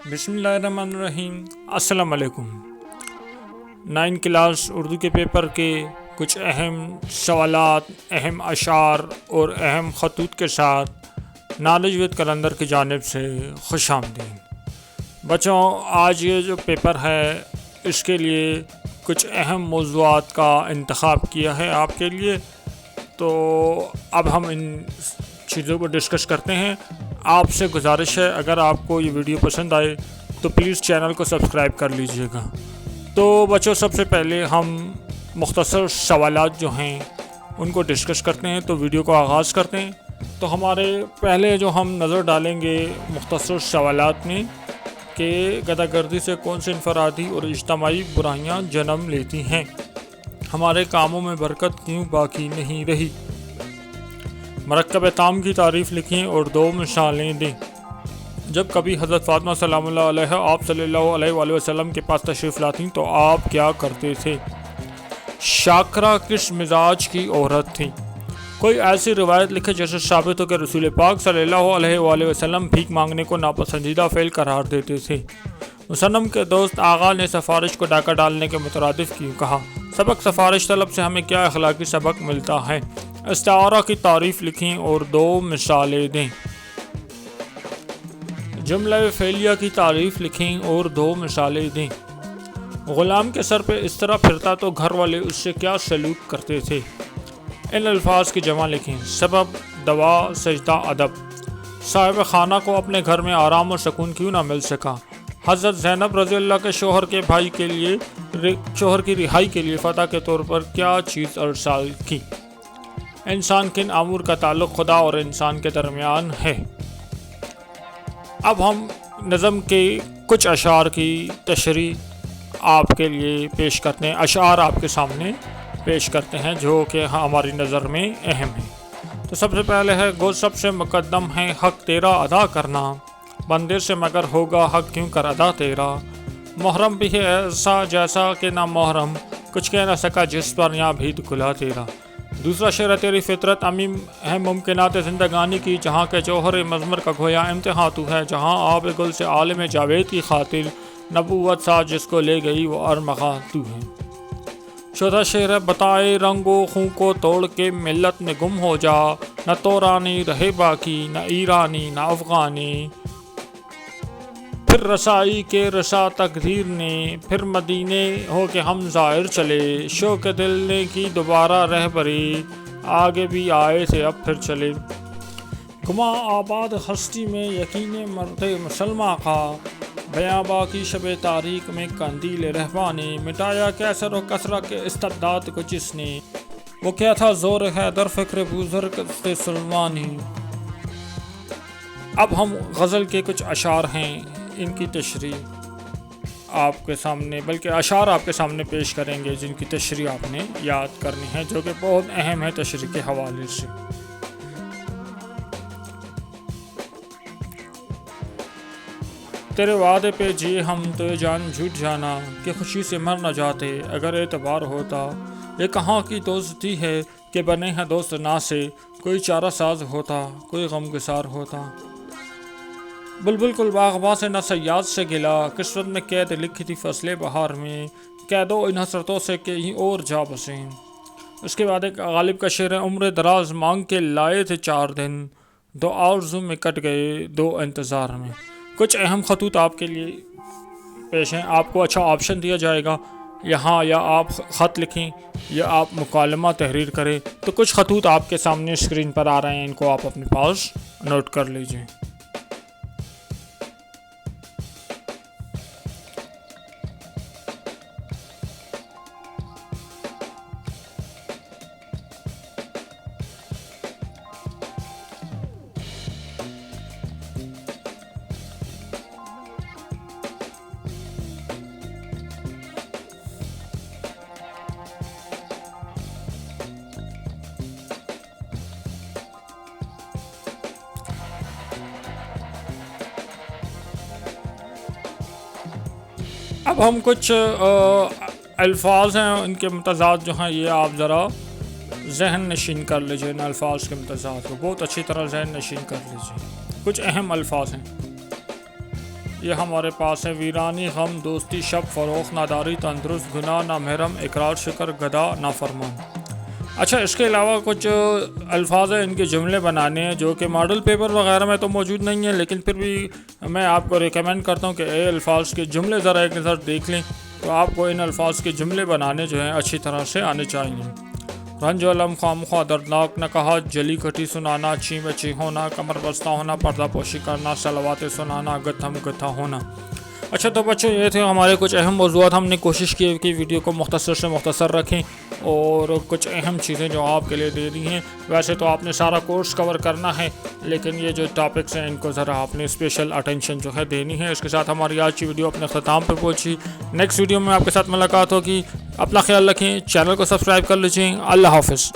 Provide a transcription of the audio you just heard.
بسم اللہ الرحمن الرحیم۔ السلام علیکم۔ 9 کلاس اردو کے پیپر کے کچھ اہم سوالات، اہم اشعار اور اہم خطوط کے ساتھ نالج وتھ کلندر کی جانب سے خوش آمدید۔ بچوں، آج یہ جو پیپر ہے اس کے لیے کچھ اہم موضوعات کا انتخاب کیا ہے آپ کے لیے، تو اب ہم ان چیزوں کو ڈسکس کرتے ہیں۔ آپ سے گزارش ہے اگر آپ کو یہ ویڈیو پسند آئے تو پلیز چینل کو سبسکرائب کر لیجئے گا۔ تو بچوں، سب سے پہلے ہم مختصر سوالات جو ہیں ان کو ڈسکس کرتے ہیں، تو ویڈیو کو آغاز کرتے ہیں۔ تو ہمارے پہلے جو ہم نظر ڈالیں گے مختصر سوالات میں کہ غدہ گردی سے کون سے انفرادی اور اجتماعی برائیاں جنم لیتی ہیں، ہمارے کاموں میں برکت کیوں باقی نہیں رہی، مرکب تام کی تعریف لکھیں اور 2 مثالیں دیں۔ جب کبھی حضرت فاطمہ سلام اللہ علیہ آپ صلی اللہ علیہ وآلہ وسلم کے پاس تشریف لاتی تو آپ کیا کرتے تھے؟ شاکرہ کس مزاج کی عورت تھی؟ کوئی ایسی روایت لکھے جیسے ثابت ہو کہ رسول پاک صلی اللہ علیہ وآلہ وسلم بھیک مانگنے کو ناپسندیدہ فعل قرار دیتے تھے۔ مسنم کے دوست آغا نے سفارش کو ڈاکہ ڈالنے کے مترادف کیوں کہا؟ سبق سفارش طلب سے ہمیں کیا اخلاقی سبق ملتا ہے؟ استعارہ کی تعریف لکھیں اور 2 مثالیں دیں۔ جملہ فعلیہ کی تعریف لکھیں اور 2 مثالیں دیں۔ غلام کے سر پہ اس طرح پھرتا تو گھر والے اس سے کیا سلوک کرتے تھے؟ ان الفاظ کی جمع لکھیں۔ سبب، دوا، سجدہ، ادب۔ صاحب خانہ کو اپنے گھر میں آرام اور سکون کیوں نہ مل سکا؟ حضرت زینب رضی اللہ کے شوہر کے بھائی کے لیے شوہر کی رہائی کے لیے فتح کے طور پر کیا چیز ارسال کی؟ انسان کن امور کا تعلق خدا اور انسان کے درمیان ہے؟ اب ہم نظم کے کچھ اشعار کی تشریح آپ کے لیے پیش کرتے ہیں، اشعار آپ کے سامنے پیش کرتے ہیں جو کہ ہماری نظر میں اہم ہیں۔ تو سب سے پہلے ہے، گو سب سے مقدم ہے حق تیرا ادا کرنا، بندے سے مگر ہوگا حق کیوں کر ادا تیرا، محرم بھی ہے ایسا جیسا کہ نہ محرم، کچھ کہہ نہ سکا جس پر یہاں بھی کھلا تیرا۔ دوسرا شعر ہے، تیری فطرت امیم ہے ممکنات زندگانی کی، جہاں کے جوہر مضمر کا گویا امتحاں تو ہے، جہاں آب گل سے عالم جاوید کی خاطر نبوت ساتھ جس کو لے گئی وہ ارمغاں تو ہے۔ چوتھا شعر ہے، بتائے رنگ و خوں کو توڑ کے ملت میں گم ہو جا، نہ تورانی رہے باقی، نہ ایرانی نہ افغانی، پھر رسائی کے رسا تقدیر نے، پھر مدینے ہو کے ہم زائر چلے، شوق دل نے کی دوبارہ رہبری، آگے بھی آئے تھے اب پھر چلے، گما آباد ہستی میں یقین مرد مسلمہ کا، بیاباں کی شب تاریک میں قندیل رہبانی، مٹایا کیسر و کسرا کے استبداد کو جس نے، وہ کیا تھا زور ہے در فکر بزرگ سلمانی۔ اب ہم غزل کے کچھ اشعار ہیں، ان کی تشریح آپ کے سامنے، بلکہ اشعار آپ کے سامنے پیش کریں گے جن کی تشریح آپ نے یاد کرنی ہے، جو کہ بہت اہم ہے تشریح کے حوالے سے۔ تیرے وعدے پہ جیے ہم تو یہ جان جھوٹ جانا، کہ خوشی سے مر نہ جاتے اگر اعتبار ہوتا، یہ کہاں کی دوستی ہے کہ بنے ہیں دوست نا سے، کوئی چارہ ساز ہوتا کوئی غم گسار ہوتا، بلبل کل باغباں سے نہ صیاد سے گلا، قسمت میں قید لکھی تھی فصل بہار میں، قیدو ان حسرتوں سے کہیں اور جا بسیں۔ اس کے بعد ایک غالب کا شعر ہے، عمر دراز مانگ کے لائے تھے 4 دن، 2 آرزو میں کٹ گئے 2 انتظار میں۔ کچھ اہم خطوط آپ کے لیے پیش ہیں، آپ کو اچھا آپشن دیا جائے گا یہاں، یا آپ خط لکھیں یا آپ مکالمہ تحریر کریں، تو کچھ خطوط آپ کے سامنے اسکرین پر آ رہے ہیں، ان کو آپ اپنے پاس نوٹ کر لیجئے۔ اب ہم کچھ الفاظ ہیں ان کے امتزاج جو ہیں یہ آپ ذرا ذہن نشین کر لیجئے، ان الفاظ کے امتزاج کو بہت اچھی طرح ذہن نشین کر لیجئے۔ کچھ اہم الفاظ ہیں، یہ ہمارے پاس ہے ویرانی غم دوستی شب فروخت ناداری تندرست گناہ نامحرم اقرار شکر گدا نافرمان۔ اچھا اس کے علاوہ کچھ الفاظ ہیں ان کے جملے بنانے ہیں جو کہ ماڈل پیپر وغیرہ میں تو موجود نہیں ہیں، لیکن پھر بھی میں آپ کو ریکمینڈ کرتا ہوں کہ اے الفاظ کے جملے ذرا ایک نظر دیکھ لیں، تو آپ کو ان الفاظ کے جملے بنانے جو ہیں اچھی طرح سے آنے چاہیے۔ رنج علم خواہ دردناک نہ کہا جلی کٹی سنانا چی میں چی ہونا کمر بستہ ہونا پردہ پوشی کرنا صلوات سنانا گتھم گتھا ہونا۔ اچھا تو بچوں یہ تھے ہمارے کچھ اہم موضوعات، ہم نے کوشش کی کہ ویڈیو کو مختصر سے مختصر رکھیں اور کچھ اہم چیزیں جو آپ کے لیے دے دی ہیں۔ ویسے تو آپ نے سارا کورس کور کرنا ہے، لیکن یہ جو ٹاپکس ہیں ان کو ذرا آپ نے اسپیشل اٹینشن جو ہے دینی ہے۔ اس کے ساتھ ہماری آج کی ویڈیو اپنے اختتام پہ پہنچی۔ نیکسٹ ویڈیو میں آپ کے ساتھ ملاقات ہوگی، اپنا خیال رکھیں، چینل کو سبسکرائب کر لیجیے۔ اللہ حافظ۔